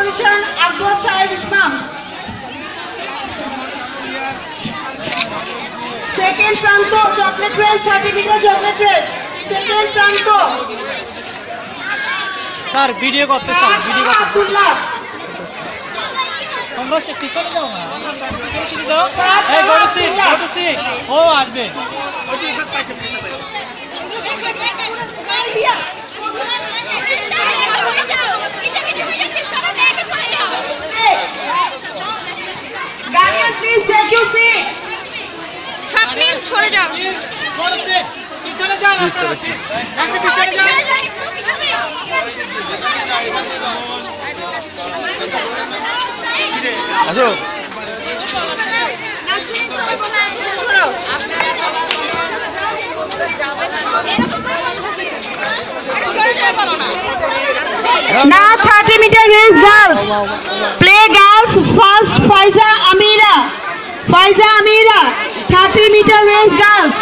position, Abdul Shahid Ismam. Second Pranto, chocolate race, 30 meter chocolate race. Second Pranto. Sir, video করতে sir, video করতে। আব্দুল্লাহ। তোমরা ঠিক করে দাও না। আমরা সার্টিফিকেট দাও। এই বলছি, ও আসবে। ওই যে ইফাত পাইছে পিছনে। Guardian, please take your seat. Chapman, छोड़ जाओ। পিছনে যান আপনারা। একটু পিছনে যান। আসো। Now 30 meter race girls. Play girls first. Faiza Amira. 30 meter race girls.